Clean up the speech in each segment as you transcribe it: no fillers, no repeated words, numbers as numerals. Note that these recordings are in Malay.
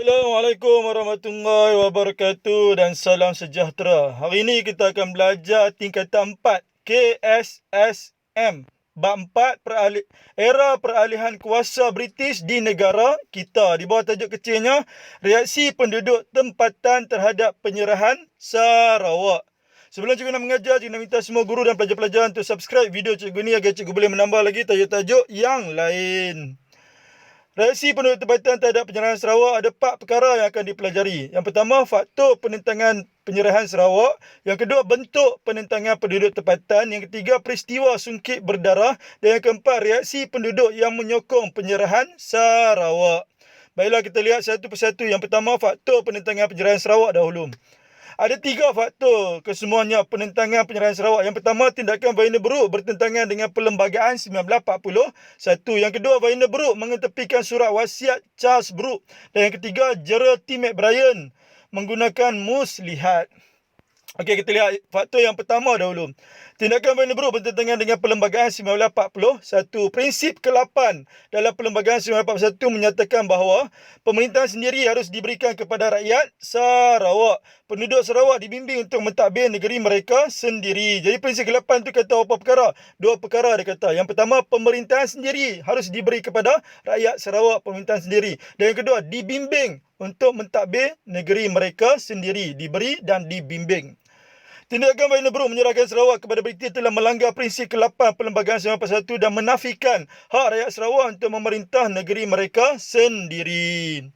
Assalamualaikum warahmatullahi wabarakatuh dan salam sejahtera. Hari ini kita akan belajar tingkatan 4 KSSM. Bab 4 era peralihan kuasa British di negara kita. Di bawah tajuk kecilnya, reaksi penduduk tempatan terhadap penyerahan Sarawak. Sebelum cikgu nak mengajar, cikgu nak minta semua guru dan pelajar-pelajar untuk subscribe video cikgu ni agar cikgu boleh menambah lagi tajuk-tajuk yang lain. Reaksi penduduk tempatan terhadap penyerahan Sarawak ada 4 perkara yang akan dipelajari. Yang pertama, faktor penentangan penyerahan Sarawak. Yang kedua, bentuk penentangan penduduk tempatan. Yang ketiga, peristiwa sungkit berdarah. Dan yang keempat, reaksi penduduk yang menyokong penyerahan Sarawak. Baiklah kita lihat satu persatu. Yang pertama, faktor penentangan penyerahan Sarawak dahulu. Ada 3 faktor kesemuanya penentangan penyerahan Sarawak. Yang pertama, tindakan Vainer Brooke bertentangan dengan Perlembagaan 1941. Yang kedua, Vainer Brooke mengetepikan surat wasiat Charles Brooke. Dan yang ketiga, Gerald T. McBrien menggunakan muslihat. Okey, kita lihat faktor yang pertama dahulu. Tindakan Vainer Brooke bertentangan dengan Perlembagaan 1941. Prinsip ke-8 dalam Perlembagaan 1941 menyatakan bahawa pemerintahan sendiri harus diberikan kepada rakyat Sarawak. Penduduk Sarawak dibimbing untuk mentadbir negeri mereka sendiri. Jadi prinsip ke-8 tu kata apa perkara? 2 perkara dia kata. Yang pertama, pemerintahan sendiri harus diberi kepada rakyat Sarawak, pemerintahan sendiri. Dan yang kedua, dibimbing untuk mentadbir negeri mereka sendiri. Diberi dan dibimbing. Tindakan Vainer Brooke menyerahkan Sarawak kepada British telah melanggar prinsip ke-8 Perlembagaan 1941 dan menafikan hak rakyat Sarawak untuk memerintah negeri mereka sendiri.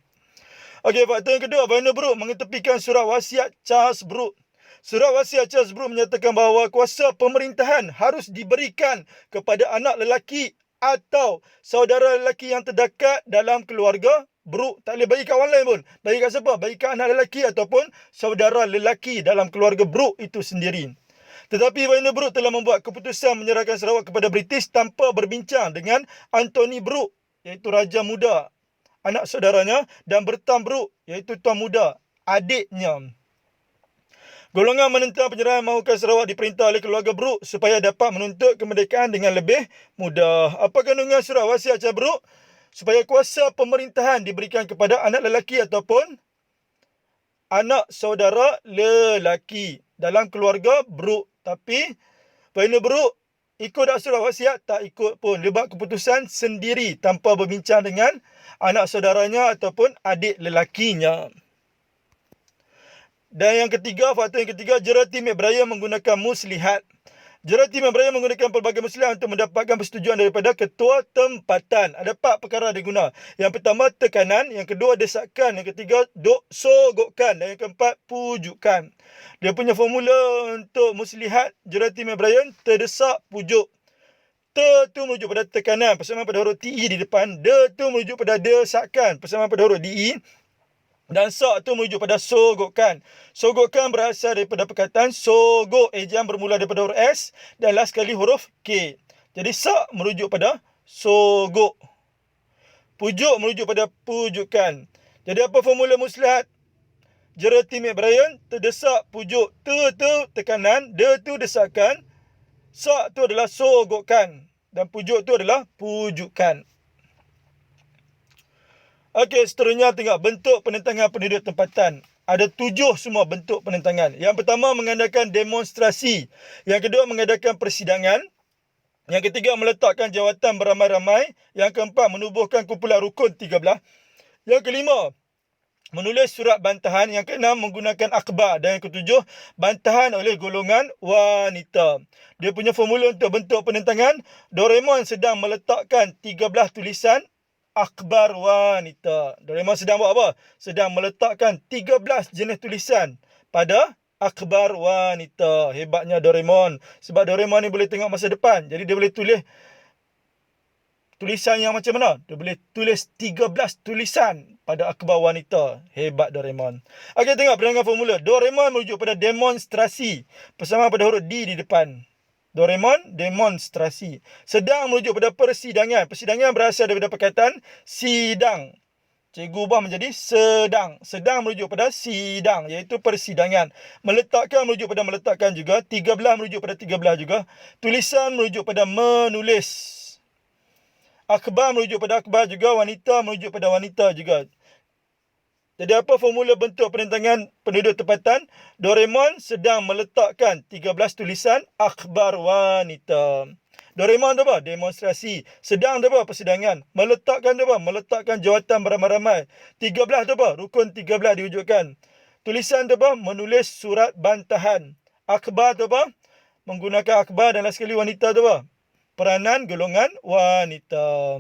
Okey, faktor yang kedua, Vainer Brooke mengetepikan surat wasiat Charles Brooke. Surat wasiat Charles Brooke menyatakan bahawa kuasa pemerintahan harus diberikan kepada anak lelaki atau saudara lelaki yang terdekat dalam keluarga Brooke. Tak boleh bagi kat orang lain pun. Bagi kat siapa? Bagi kat anak lelaki ataupun saudara lelaki dalam keluarga Brooke itu sendiri. Tetapi Vainer Brooke telah membuat keputusan menyerahkan Sarawak kepada British tanpa berbincang dengan Anthony Brooke, iaitu Raja Muda, anak saudaranya, dan Bertram Brooke, iaitu Tuan Muda, adiknya. Golongan menentang penyerahan mahukan Sarawak diperintah oleh keluarga Brooke supaya dapat menuntut kemerdekaan dengan lebih mudah. Apa kandungan surat wasiat Charles Brooke? Supaya kuasa pemerintahan diberikan kepada anak lelaki ataupun anak saudara lelaki dalam keluarga Brooke. Tapi Vainer Brooke ikut tak surat wasiat? Tak ikut pun. Dia buat keputusan sendiri tanpa berbincang dengan anak saudaranya ataupun adik lelakinya. Dan yang ketiga, faktor yang ketiga, Gerald T. McBrien menggunakan muslihat. Gerald T. McBrien menggunakan pelbagai muslihat untuk mendapatkan persetujuan daripada ketua tempatan. Ada 4 perkara dia guna. Yang pertama, tekanan. Yang kedua, desakan. Yang ketiga, sogokan. Dan yang keempat, pujukan. Dia punya formula untuk muslihat Gerald T. McBrien, terdesak, pujuk. Tu merujuk pada tekanan, persamaan pada huruf TE di depan. Tu merujuk pada desakan, persamaan pada huruf DE. Dan sak tu merujuk pada sogokan. Sogokan berasal daripada perkataan sogok. Ejaan bermula daripada huruf S dan last sekali huruf K. Jadi sak merujuk pada sogok. Pujuk merujuk pada pujukan. Jadi apa formula muslihat Gerald T. McBrien? Terdesak, pujuk. Tu tekanan. Tu desakan. Sak tu adalah sogokan. Dan pujuk tu adalah pujukan. Okey, seterusnya tengok bentuk penentangan penduduk tempatan. Ada 7 semua bentuk penentangan. Yang pertama, mengadakan demonstrasi. Yang kedua, mengadakan persidangan. Yang ketiga, meletakkan jawatan beramai-ramai. Yang keempat, menubuhkan kumpulan rukun 13. Yang kelima, menulis surat bantahan. Yang keenam, menggunakan akhbar. Dan yang ketujuh, bantahan oleh golongan wanita. Dia punya formula untuk bentuk penentangan. Doraemon sedang meletakkan 13 tulisan akhbar wanita. Doraemon sedang buat apa? Sedang meletakkan 13 jenis tulisan pada akhbar wanita. Hebatnya Doraemon. Sebab Doraemon ni boleh tengok masa depan. Jadi dia boleh tulis tulisan yang macam mana? Dia boleh tulis 13 tulisan pada akhbar wanita. Hebat Doraemon. Okey, tengok perangan formula. Doraemon merujuk pada demonstrasi. Persamaan pada huruf D di depan. Doraemon, demonstrasi. Sedang merujuk pada persidangan. Persidangan berasal daripada perkataan sidang. Cikgu ubah menjadi sedang. Sedang merujuk pada sidang, iaitu persidangan. Meletakkan merujuk pada meletakkan juga. 13 merujuk pada 13 juga. Tulisan merujuk pada menulis. Akhbar merujuk pada akhbar juga. Wanita merujuk pada wanita juga. Jadi apa formula bentuk penentangan penduduk tempatan? Doraemon sedang meletakkan 13 tulisan akhbar wanita. Doraemon tu apa? Demonstrasi. Sedang tu apa? Persidangan. Meletakkan tu apa? Meletakkan jawatan beramai-ramai. 13 tu apa? Rukun 13 diwujudkan. Tulisan tu apa? Menulis surat bantahan. Akhbar tu apa? Menggunakan akhbar dan last sekali wanita tu apa? Peranan golongan wanita.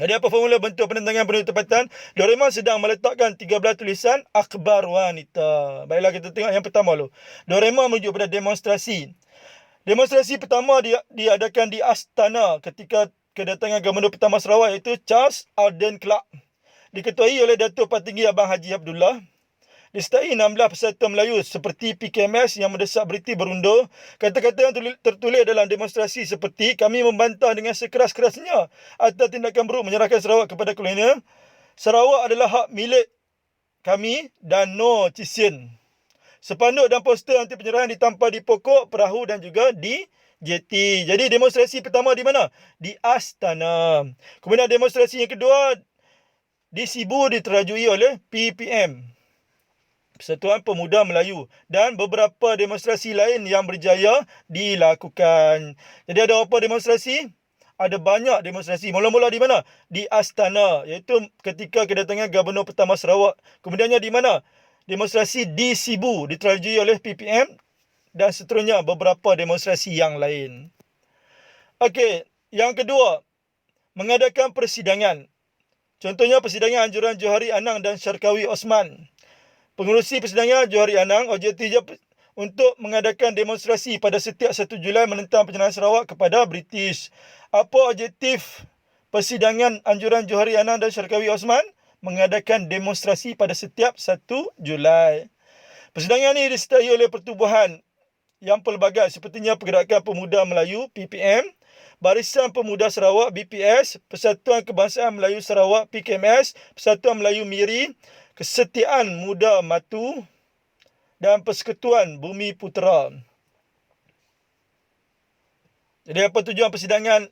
Jadi apa formula bentuk penentangan penduduk tempatan? Doraemon sedang meletakkan 13 tulisan akhbar wanita. Baiklah kita tengok yang pertama dulu. Doraemon merujuk pada demonstrasi. Demonstrasi pertama diadakan di Astana ketika kedatangan Gubernur pertama Sarawak iaitu Charles Alden Clark. Diketuai oleh Datuk Patinggi Abang Haji Abdullah. Disertai 16 peserta Melayu seperti PKMS yang mendesak British berundur. Kata-kata yang tertulis dalam demonstrasi seperti kami membantah dengan sekeras-kerasnya atas tindakan buruk menyerahkan Sarawak kepada kolonial. Sarawak adalah hak milik kami dan no cisin. Spanduk dan poster anti penyerahan ditampal di pokok, perahu dan juga di jeti. Jadi demonstrasi pertama di mana? Di Astana. Kemudian demonstrasi yang kedua di Sibu diterajui oleh PPM. Persatuan Pemuda Melayu dan beberapa demonstrasi lain yang berjaya dilakukan. Jadi ada apa demonstrasi? Ada banyak demonstrasi. Mula-mula di mana? Di Astana, iaitu ketika kedatangan Gubernur pertama Sarawak. Kemudiannya di mana? Demonstrasi di Sibu diterajui oleh PPM dan seterusnya beberapa demonstrasi yang lain. Okey, yang kedua, mengadakan persidangan. Contohnya persidangan anjuran Johari Anang dan Syarkawi Osman. Pengerusi persidangan Johari Anang objektif untuk mengadakan demonstrasi pada setiap 1 Julai menentang penyerahan Sarawak kepada British. Apa objektif persidangan anjuran Johari Anang dan Syarkawi Osman? Mengadakan demonstrasi pada setiap 1 Julai. Persidangan ini disertai oleh pertubuhan yang pelbagai sepertinya Pergerakan Pemuda Melayu PPM, Barisan Pemuda Sarawak BPS, Persatuan Kebangsaan Melayu Sarawak PKMS, Persatuan Melayu Miri, Kesetiaan Muda Matu dan Persekutuan Bumi Putera. Jadi apa tujuan persidangan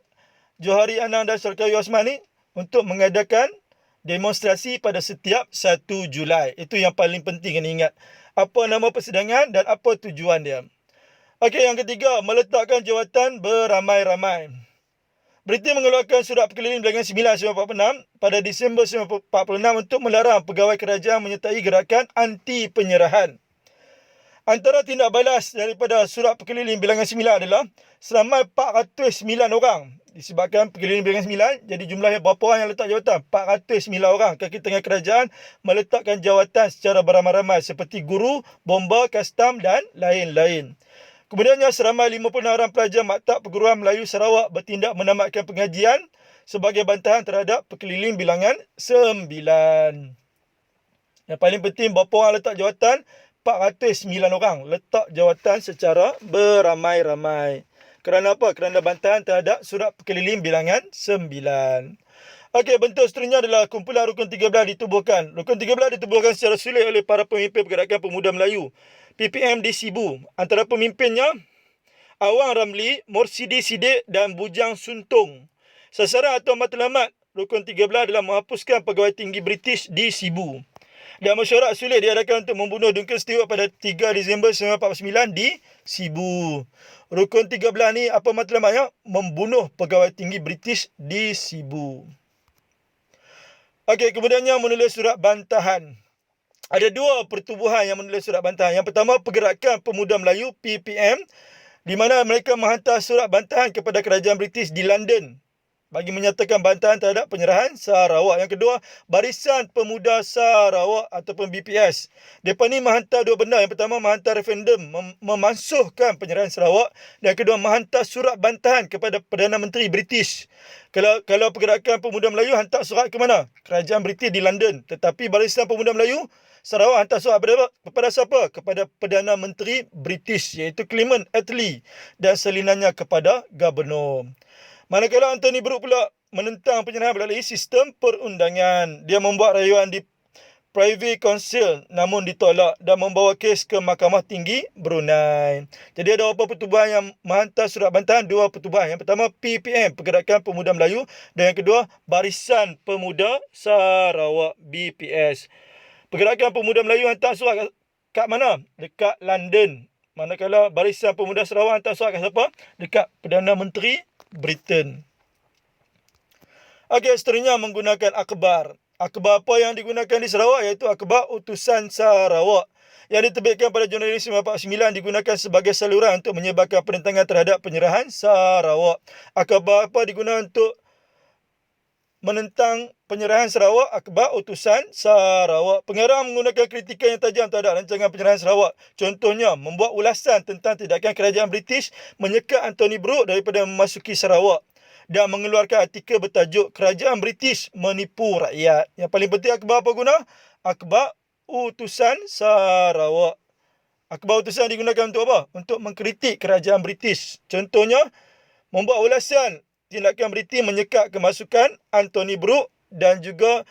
Johari Anang dan Syarkawi Osman ni? Untuk mengadakan demonstrasi pada setiap 1 Julai. Itu yang paling penting kena ingat. Apa nama persidangan dan apa tujuan dia. Okey, yang ketiga, meletakkan jawatan beramai-ramai. British mengeluarkan surat perkeliling bilangan 9 1946 pada Disember 1946 untuk melarang pegawai kerajaan menyertai gerakan anti penyerahan. Antara tindak balas daripada surat perkeliling bilangan 9 adalah seramai 409 orang. Disebabkan perkeliling bilangan 9, jadi jumlahnya berapa orang yang letak jawatan? 409 orang. Kaki tengah kerajaan meletakkan jawatan secara beramai-ramai seperti guru, bomba, kastam dan lain-lain. Kemudiannya seramai 56 orang pelajar Maktab Perguruan Melayu Sarawak bertindak menamatkan pengajian sebagai bantahan terhadap perkeliling bilangan 9. Yang paling penting, berapa orang letak jawatan? 409 orang letak jawatan secara beramai-ramai. Kerana apa? Kerana bantahan terhadap surat perkeliling bilangan 9. Okey, bentuk seterusnya adalah kumpulan Rukun 13 ditubuhkan. Rukun 13 ditubuhkan secara sulit oleh para pemimpin Pergerakan Pemuda Melayu PPM di Sibu. Antara pemimpinnya Awang Ramli, Morsidi Sidik dan Bujang Suntung. Sasaran atau matlamat Rukun 13 adalah menghapuskan pegawai tinggi British di Sibu. Dan mesyuarat sulit diadakan untuk membunuh Duncan Stewart pada 3 Disember 1949 di Sibu. Rukun 13 ni apa matlamatnya? Membunuh pegawai tinggi British di Sibu. Okey, kemudiannya menulis surat bantahan. Ada dua pertubuhan yang menulis surat bantahan. Yang pertama, Pergerakan Pemuda Melayu PPM, di mana mereka menghantar surat bantahan kepada kerajaan British di London bagi menyatakan bantahan terhadap penyerahan Sarawak. Yang kedua, Barisan Pemuda Sarawak ataupun BPS. Mereka ni menghantar dua benda. Yang pertama, menghantar referendum memansuhkan penyerahan Sarawak. Dan yang kedua, menghantar surat bantahan kepada Perdana Menteri British. Kalau Pergerakan Pemuda Melayu hantar surat ke mana? Kerajaan British di London. Tetapi Barisan Pemuda Melayu Sarawak hantar surat kepada siapa? Kepada Perdana Menteri British, iaitu Clement Attlee, dan salinannya kepada Gubernur. Manakala Anthony Brooke pula menentang penyerahan melalui sistem perundangan. Dia membuat rayuan di Privy Council namun ditolak dan membawa kes ke Mahkamah Tinggi Brunei. Jadi ada beberapa pertubuhan yang menghantar surat bantahan, dua pertubuhan. Yang pertama PPM, Pergerakan Pemuda Melayu, dan yang kedua Barisan Pemuda Sarawak BPS. Pergerakan Pemuda Melayu hantar surat kat mana? Dekat London. Manakala Barisan Pemuda Sarawak hantar surat kat siapa? Dekat Perdana Menteri Britain. Okey, seterusnya menggunakan akhbar. Akhbar apa yang digunakan di Sarawak iaitu akhbar Utusan Sarawak yang diterbitkan pada Januari 1949 digunakan sebagai saluran untuk menyebarkan penentangan terhadap penyerahan Sarawak. Akhbar apa digunakan untuk menentang penyerahan Sarawak? Akhbar Utusan Sarawak. Pengarang menggunakan kritikan yang tajam terhadap rancangan penyerahan Sarawak. Contohnya, membuat ulasan tentang tindakan kerajaan British menyekat Anthony Brooke daripada memasuki Sarawak dan mengeluarkan artikel bertajuk Kerajaan British Menipu Rakyat. Yang paling penting akhbar apa guna? Akhbar Utusan Sarawak. Akhbar utusan digunakan untuk apa? Untuk mengkritik kerajaan British. Contohnya, membuat ulasan tindakan British menyekat kemasukan Anthony Brooke dan juga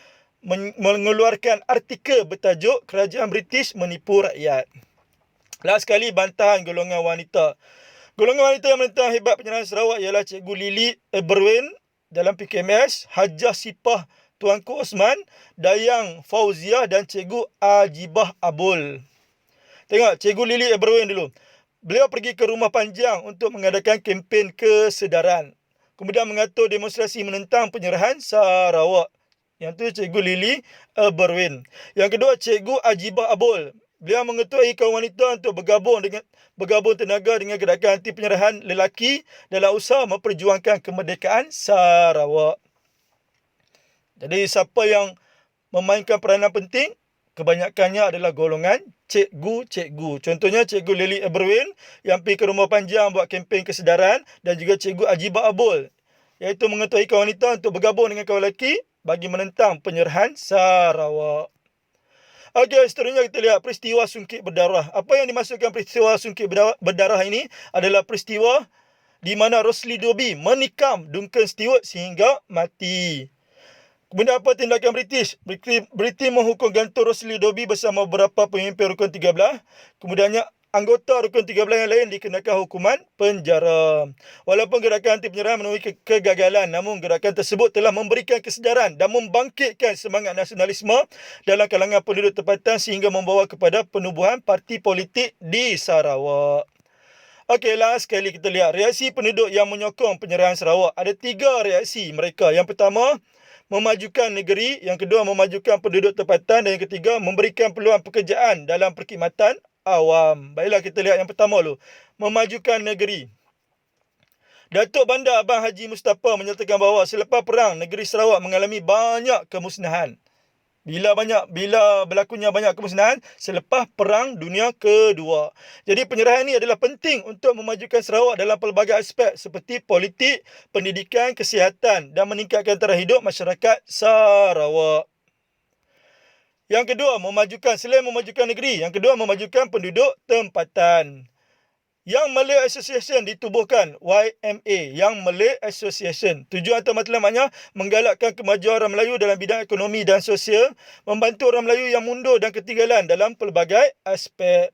mengeluarkan artikel bertajuk Kerajaan British Menipu Rakyat. Last sekali, bantahan golongan wanita. Golongan wanita yang menentang hebat penyerahan Sarawak ialah Cikgu Lily Eberwin dalam PKMS, Hajah Sipah Tuanku Osman, Dayang Fauziah dan Cikgu Ajibah Abul. Tengok, Cikgu Lily Eberwin dulu. Beliau pergi ke Rumah Panjang untuk mengadakan kempen kesedaran. Kemudian mengatur demonstrasi menentang penyerahan Sarawak. Yang tu Cikgu Lily Eberwin. Yang kedua, Cikgu Ajibah Abul. Beliau mengetuai kaum wanita untuk bergabung tenaga dengan gerakan anti penyerahan lelaki dalam usaha memperjuangkan kemerdekaan Sarawak. Jadi siapa yang memainkan peranan penting? Kebanyakannya adalah golongan cikgu-cikgu. Contohnya Cikgu Lily Eberwin yang pergi ke Rumah Panjang buat kempen kesedaran dan juga Cikgu Ajibah Abul iaitu mengetuai kaum wanita untuk bergabung dengan kaum lelaki bagi menentang penyerahan Sarawak. Okey, seterusnya kita lihat peristiwa sungkit berdarah. Apa yang dimaksudkan peristiwa sungkit berdarah ini adalah peristiwa di mana Rosely Doby menikam Duncan Stewart sehingga mati. Kemudian apa tindakan British? British menghukum gantung Rosely Doby bersama beberapa pemimpin Rukun 13. Kemudiannya anggota Rukun 13 yang lain dikenakan hukuman penjara. Walaupun gerakan anti penyerahan menemui kegagalan, namun gerakan tersebut telah memberikan kesedaran dan membangkitkan semangat nasionalisme dalam kalangan penduduk tempatan sehingga membawa kepada penubuhan parti politik di Sarawak. Okey, last sekali kita lihat reaksi penduduk yang menyokong penyerahan Sarawak. Ada 3 reaksi mereka. Yang pertama, memajukan negeri. Yang kedua, memajukan penduduk tempatan. Dan yang ketiga, memberikan peluang pekerjaan dalam perkhidmatan awam. Baiklah kita lihat yang pertama dulu. Memajukan negeri. Datuk Bandar Abang Haji Mustafa menyatakan bahawa selepas perang, negeri Sarawak mengalami banyak kemusnahan. Bila berlakunya banyak kemusnahan selepas Perang Dunia Kedua. Jadi penyerahan ini adalah penting untuk memajukan Sarawak dalam pelbagai aspek seperti politik, pendidikan, kesihatan dan meningkatkan taraf hidup masyarakat Sarawak. Yang kedua, selain memajukan negeri, yang kedua memajukan penduduk tempatan. Yang Malay Association ditubuhkan, YMA, Yang Malay Association. Tujuan atau matlamatnya menggalakkan kemajuan orang Melayu dalam bidang ekonomi dan sosial, membantu orang Melayu yang mundur dan ketinggalan dalam pelbagai aspek.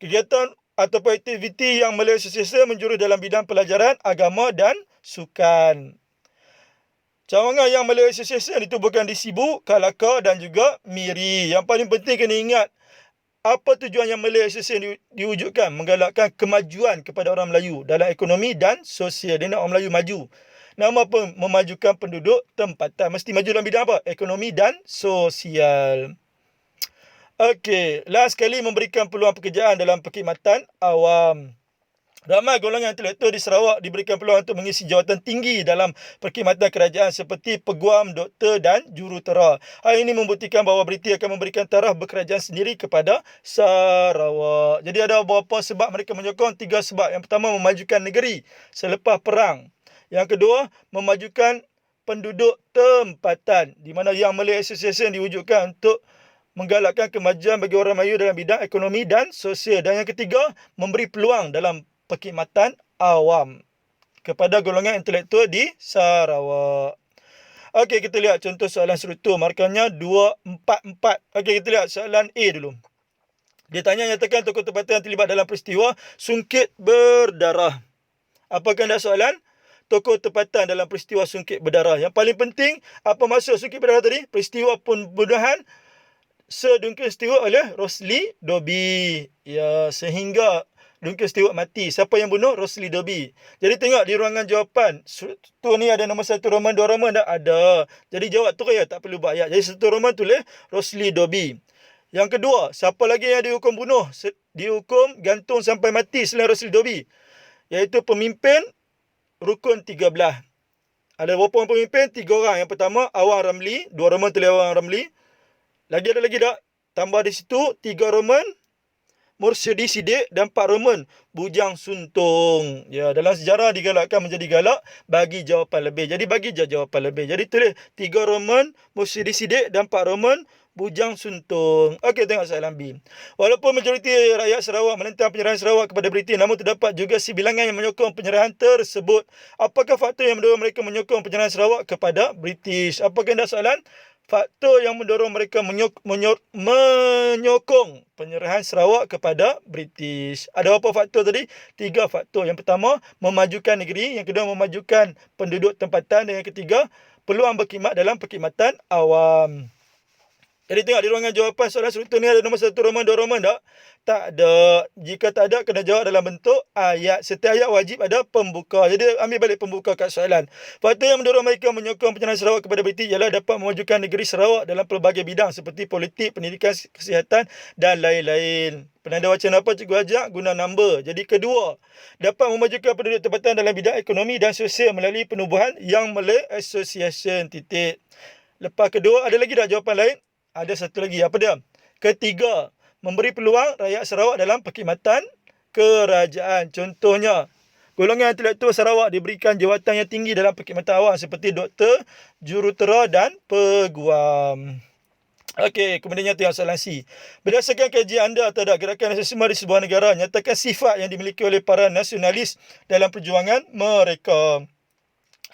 Kegiatan atau aktiviti Yang Malay Association menjurus dalam bidang pelajaran, agama dan sukan. Cawangan Yang Malay Association ditubuhkan di Sibu, Kelakar dan juga Miri. Yang paling penting kena ingat, apa tujuan Yang Malay Association diwujudkan? Menggalakkan kemajuan kepada orang Melayu dalam ekonomi dan sosial. Dia nak orang Melayu maju. Nama apa? Memajukan penduduk tempatan. Mesti maju dalam bidang apa? Ekonomi dan sosial. Okey, last sekali memberikan peluang pekerjaan dalam perkhidmatan awam. Ramai golongan intelektual di Sarawak diberikan peluang untuk mengisi jawatan tinggi dalam perkhidmatan kerajaan seperti peguam, doktor dan jurutera. Hal ini membuktikan bahawa British akan memberikan taraf berkerajaan sendiri kepada Sarawak. Jadi ada beberapa sebab mereka menyokong, 3 sebab. Yang pertama, memajukan negeri selepas perang. Yang kedua, memajukan penduduk tempatan, di mana Yang Malay Association diwujudkan untuk menggalakkan kemajuan bagi orang Melayu dalam bidang ekonomi dan sosial. Dan yang ketiga, memberi peluang dalam perkhidmatan awam kepada golongan intelektual di Sarawak. Okey, kita lihat contoh soalan struktur. Markahnya 244. Okey, kita lihat soalan A dulu. Dia tanya, nyatakan tokoh tempatan yang terlibat dalam peristiwa sungkit berdarah. Apakah anda soalan? Tokoh tempatan dalam peristiwa sungkit berdarah. Yang paling penting, apa maksud sungkit berdarah tadi? Peristiwa pembunuhan sedungkil Stewart oleh Rosely Doby. Ya, sehingga Duncan Stewart mati. Siapa yang bunuh? Rosely Doby. Jadi tengok di ruangan jawapan. Tu ni ada nombor 1 Roman, 2 Roman tak? Ada. Jadi jawab tu ya, tak perlu buat ayat. Jadi 1 Roman tulis Rosely Doby. Yang kedua, siapa lagi yang dihukum bunuh? Dihukum gantung sampai mati selain Rosely Doby. Iaitu pemimpin rukun 13. Ada berapa orang pemimpin? 3 orang. Yang pertama, Awang Ramli. 2 Roman tulis Awang Ramli. Lagi ada lagi tak? Tambah di situ, 3 Roman Mursyidi Siddiq dan 4 Roman Bujang Suntung. Ya, dalam sejarah digalakkan menjadi galak, bagi jawapan lebih. Jadi bagi jawapan lebih. Jadi tulis 3 Roman Mursyidi Siddiq dan 4 Roman Bujang Suntung. Okey, tengok soalan B. Walaupun majoriti rakyat Sarawak menentang penyerahan Sarawak kepada British, namun terdapat juga sebilangan yang menyokong penyerahan tersebut. Apakah faktor yang mendorong mereka menyokong penyerahan Sarawak kepada British? Apa kehendak soalan? Faktor yang mendorong mereka menyokong penyerahan Sarawak kepada British. Ada apa faktor tadi? 3 faktor. Yang pertama, memajukan negeri. Yang kedua, memajukan penduduk tempatan. Dan yang ketiga, peluang berkhidmat dalam perkhidmatan awam. Jadi tengok di ruangan jawapan soalan struktur ni ada nombor 1 Roman, 2 Roman tak? Tak ada. Jika tak ada, kena jawab dalam bentuk ayat. Setiap ayat wajib ada pembuka. Jadi ambil balik pembuka kat soalan. Faktor yang mendorong mereka menyokong penyerahan Sarawak kepada British ialah dapat memajukan negeri Sarawak dalam pelbagai bidang seperti politik, pendidikan, kesihatan dan lain-lain. Penanda wacana apa cikgu ajak? Guna number. Jadi kedua, dapat memajukan penduduk tempatan dalam bidang ekonomi dan sosial melalui penubuhan Young Malay Association. Titik. Lepas kedua, ada lagi tak jawapan lain? Ada satu lagi. Apa dia? Ketiga, memberi peluang rakyat Sarawak dalam perkhidmatan kerajaan. Contohnya, golongan intelektual Sarawak diberikan jawatan yang tinggi dalam perkhidmatan awam seperti doktor, jurutera dan peguam. Okey, kemudian tengok soalan C. Berdasarkan kajian anda terhadap gerakan nasionalisme di sebuah negara, nyatakan sifat yang dimiliki oleh para nasionalis dalam perjuangan mereka.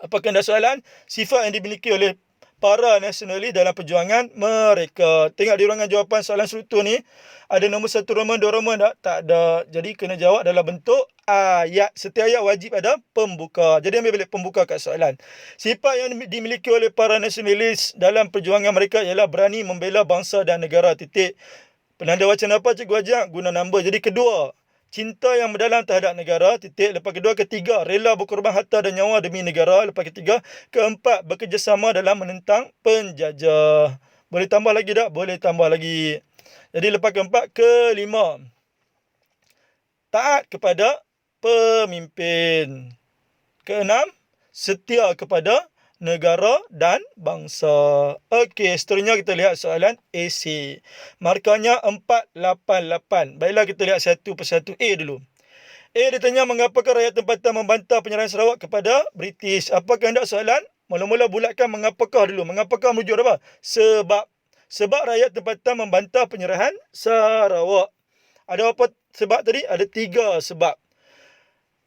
Apa kehendak soalan? Sifat yang dimiliki oleh para nasionalis dalam perjuangan mereka. Tengok di ruangan jawapan soalan struktur ni, ada nombor 1 Roman, 2 Roman tak? Tak ada. Jadi kena jawab dalam bentuk ayat. Setiap ayat wajib ada pembuka. Jadi ambil balik pembuka kat soalan. Sifat yang dimiliki oleh para nasionalis dalam perjuangan mereka ialah berani membela bangsa dan negara. Titik. Penanda wacana apa cikgu ajak? Guna number. Jadi kedua, cinta yang mendalam terhadap negara. Titik. Lepas kedua, ketiga, rela berkorban harta dan nyawa demi negara. Lepas ketiga, keempat, bekerjasama dalam menentang penjajah. Boleh tambah lagi tak? Boleh tambah lagi. Jadi lepas keempat, kelima, taat kepada pemimpin. Keenam, setia kepada negara dan bangsa. Okey, seterusnya kita lihat soalan AC. Markahnya 488. Baiklah kita lihat satu persatu. A dulu. A ditanya mengapakah rakyat tempatan membantah penyerahan Sarawak kepada British. Apa kehendak soalan? Mula-mula bulatkan mengapakah dulu. Mengapakah menuju apa? Sebab. Sebab rakyat tempatan membantah penyerahan Sarawak. Ada apa sebab tadi? Ada 3 sebab.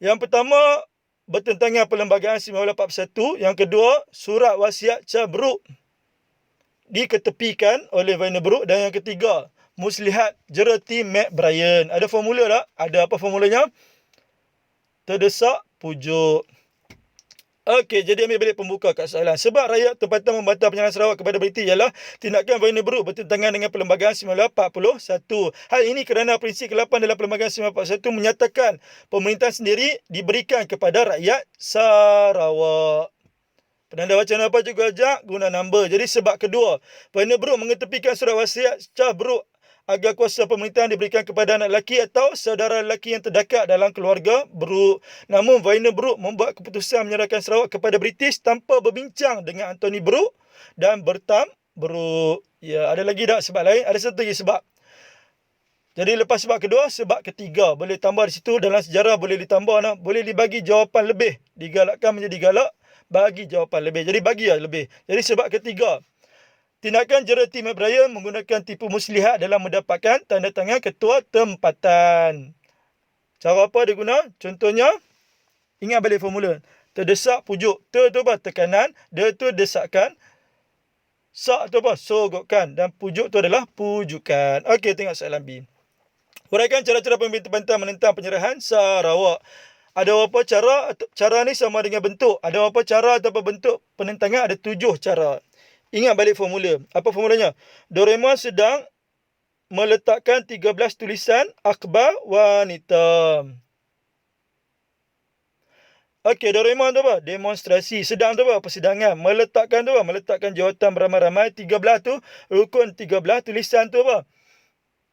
Yang pertama, bertentangan Perlembagaan 1941. Yang kedua, surat wasiat Chabruk diketepikan oleh Vainer Brooke. Dan yang ketiga, Muslihat Jerety McBrien. Ada formula tak? Ada apa formulanya? Terdesak pujuk. Okey, jadi ambil balik pembuka kat soalan. Sebab rakyat tempatan membantah penyerahan Sarawak kepada British ialah tindakan Vainer Brooke bertentangan dengan Perlembagaan 1941. Hal ini kerana prinsip ke-8 dalam Perlembagaan 1941 menyatakan pemerintahan sendiri diberikan kepada rakyat Sarawak. Penanda wacana apa cikgu ajak? Guna number. Jadi sebab kedua, Vainer Brooke mengetepikan surat wasiat Chabruk agar kuasa pemerintahan diberikan kepada anak lelaki atau saudara lelaki yang terdekat dalam keluarga Brooke. Namun Vainer Brooke membuat keputusan menyerahkan Sarawak kepada British tanpa berbincang dengan Anthony Brooke dan Bertam Brooke. Ya, ada lagi tak sebab lain? Ada satu lagi sebab. Jadi lepas sebab kedua, sebab ketiga. Boleh tambah di situ. Dalam sejarah boleh ditambah. Boleh dibagi jawapan lebih. Digalakkan menjadi galak. Bagi jawapan lebih. Jadi bagi lebih. Jadi sebab ketiga. Tindakan Jerety McBrien menggunakan tipu muslihat dalam mendapatkan tanda tangan ketua tempatan. Cara apa dia guna? Contohnya, ingat balik formula. Terdesak pujuk. Ter tu apa? Tekanan. De tu desakan. Sak tu apa? Sogokkan. Dan pujuk tu adalah pujukan. Okey, tengok soalan B. Huraikan cara-cara pemimpin tempatan menentang penyerahan Sarawak. Ada apa cara? Cara ni sama dengan bentuk. Ada apa cara atau bentuk penentangan? Ada 7 cara. Ingat balik formula. Apa formulanya? Doraemon sedang meletakkan 13 tulisan akhbar wanita. Okey, Doraemon tu apa? Demonstrasi. Sedang tu apa? Persidangan. Meletakkan tu apa? Meletakkan jawatan beramai-ramai. 13 tu, rukun 13 tulisan tu apa?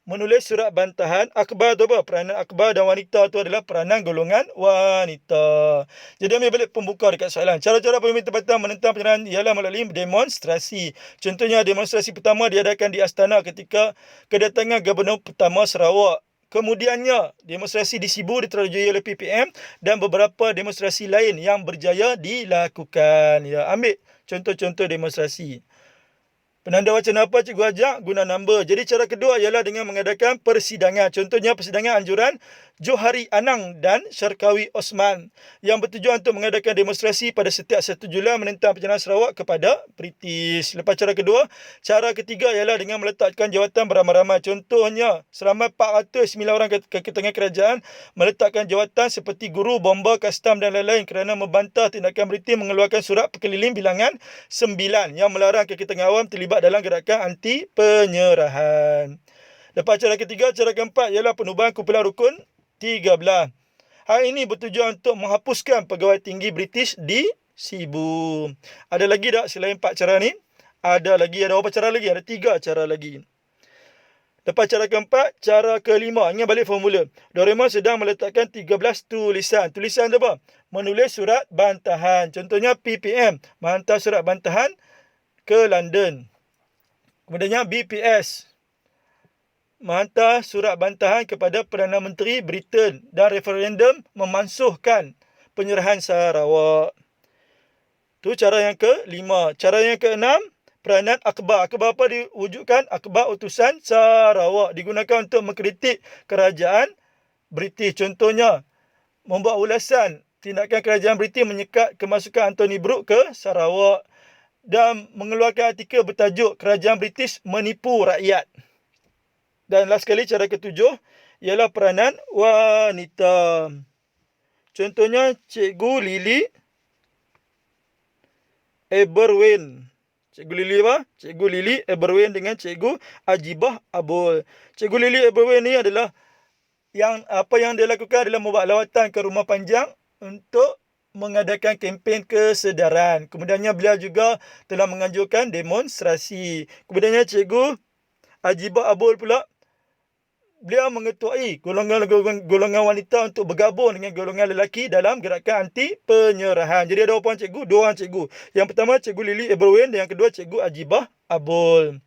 Menulis surat bantahan. Akhbar tu apa? Peranan akhbar dan wanita tu adalah peranan golongan wanita. Jadi ambil balik pembuka dekat soalan. Cara-cara pemimpin tempatan menentang penyerahan ialah melalui demonstrasi. Contohnya demonstrasi pertama diadakan di Astana ketika kedatangan Gubernur pertama Sarawak. Kemudiannya, demonstrasi di Sibu diterjui oleh PPM dan beberapa demonstrasi lain yang berjaya dilakukan. Ya, ambil contoh-contoh demonstrasi. Penanda wacana apa cikgu ajak? Guna number. Jadi cara kedua ialah dengan mengadakan persidangan. Contohnya persidangan anjuran Johari Anang dan Syarkawi Osman yang bertujuan untuk mengadakan demonstrasi pada setiap 1 Julai menentang penjarahan Sarawak kepada British. Lepas cara kedua, cara ketiga ialah dengan meletakkan jawatan beramai-ramai. Contohnya, seramai 409 orang ke tengah kerajaan meletakkan jawatan seperti guru, bomba, kastam dan lain-lain kerana membantah tindakan British mengeluarkan surat perkeliling bilangan 9 yang melarang kekitangan awam terlibat dalam gerakan anti penyerahan. Lepas cara ketiga, cara keempat ialah penubuhan kumpulan rukun 13. Hal ini bertujuan untuk menghapuskan pegawai tinggi British di Sibu. Ada lagi tak selain 4 cara ni? Ada berapa cara lagi? Ada 3 cara lagi. Lepas cara keempat, cara kelima. Ingat balik formula. Doraemon sedang meletakkan 13 tulisan. Tulisan tu apa? Menulis surat bantahan. Contohnya PPM, menghantar surat bantahan ke London. Kemudiannya BPS, menghantar surat bantahan kepada Perdana Menteri Britain dan referendum memansuhkan penyerahan Sarawak. Tu cara yang ke-5. Cara yang ke-6, peranan akhbar. Akhbar apa diwujudkan? Akhbar utusan Sarawak. Digunakan untuk mengkritik kerajaan British. Contohnya, membuat ulasan tindakan kerajaan British menyekat kemasukan Anthony Brooke ke Sarawak dan mengeluarkan artikel bertajuk Kerajaan British Menipu Rakyat. Dan last sekali, cara ketujuh ialah peranan wanita. Contohnya Cikgu Lily Eberwin. Cikgu Lily apa? Cikgu Lily Eberwin dengan Cikgu Ajibah Abul. Cikgu Lily Eberwin ni adalah yang dia lakukan adalah membuat lawatan ke Rumah Panjang untuk mengadakan kempen kesedaran. Kemudiannya beliau juga telah menganjurkan demonstrasi. Kemudiannya Cikgu Ajibah Abul pula, beliau mengetuai golongan wanita untuk bergabung dengan golongan lelaki dalam gerakan anti penyerahan. Jadi ada berapa cikgu? 2 orang cikgu. Yang pertama Cikgu Lily Eberwin dan yang kedua Cikgu Ajibah Abul.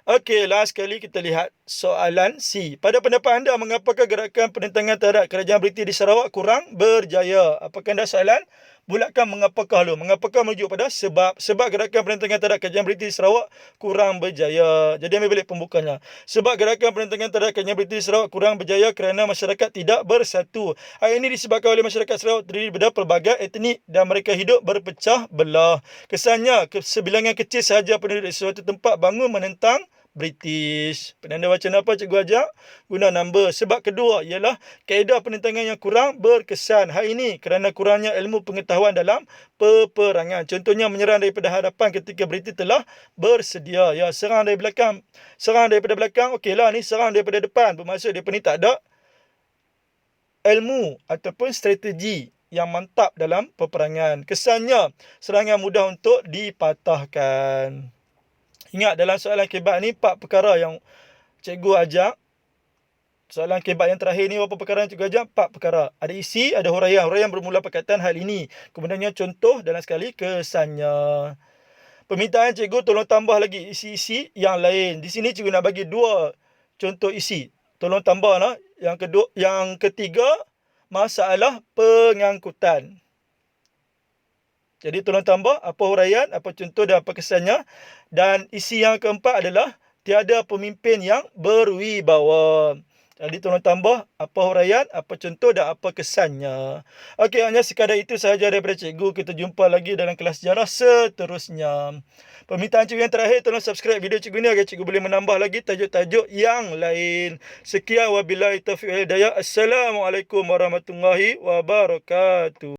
Okey, last sekali kita lihat soalan C. Pada pendapat anda, mengapakah gerakan penentangan terhadap kerajaan British di Sarawak kurang berjaya? Apakah anda soalan? Bulatkan mengapakah lu? Mengapakah merujuk pada sebab? Sebab gerakan penentangan terhadap kerajaan British di Sarawak kurang berjaya. Jadi ambil balik pembukanya. Sebab gerakan penentangan terhadap kerajaan British di Sarawak kurang berjaya kerana masyarakat tidak bersatu. Hal ini disebabkan oleh masyarakat Sarawak terdiri daripada pelbagai etnik dan mereka hidup berpecah belah. Kesannya, sebilangan kecil sahaja penduduk di suatu tempat bangun menentang British. Penanda wacana apa cikgu ajak? Guna number. Sebab kedua ialah kaedah penentangan yang kurang berkesan. Hal ini kerana kurangnya ilmu pengetahuan dalam peperangan. Contohnya menyerang daripada hadapan ketika British telah bersedia. Ya, serang dari belakang. Serang daripada belakang, okeylah, ni serang daripada depan. Bermaksud mereka ni tak ada ilmu ataupun strategi yang mantap dalam peperangan. Kesannya serangan mudah untuk dipatahkan. Ingat dalam soalan kebat ni 4 perkara yang cikgu ajak. Soalan kebat yang terakhir ni berapa perkara yang cikgu ajak? 4 perkara. Ada isi, ada huraian. Huraian bermula perkataan hal ini. Kemudiannya contoh dan sekali kesannya. Permintaan cikgu tolong tambah lagi isi-isi yang lain. Di sini cikgu nak bagi 2 contoh isi. Tolong tambah lah. Yang ketiga, masalah pengangkutan. Jadi tolong tambah apa huraian, apa contoh dan apa kesannya. Dan isi yang keempat adalah tiada pemimpin yang berwibawa. Jadi tolong tambah apa huraian, apa contoh dan apa kesannya. Okey, hanya sekadar itu sahaja daripada cikgu. Kita jumpa lagi dalam kelas sejarah seterusnya. Permintaan cikgu yang terakhir, tolong subscribe video cikgu ni agar cikgu boleh menambah lagi tajuk-tajuk yang lain. Sekian, wabillahi taufiq wal hidayah. Assalamualaikum warahmatullahi wabarakatuh.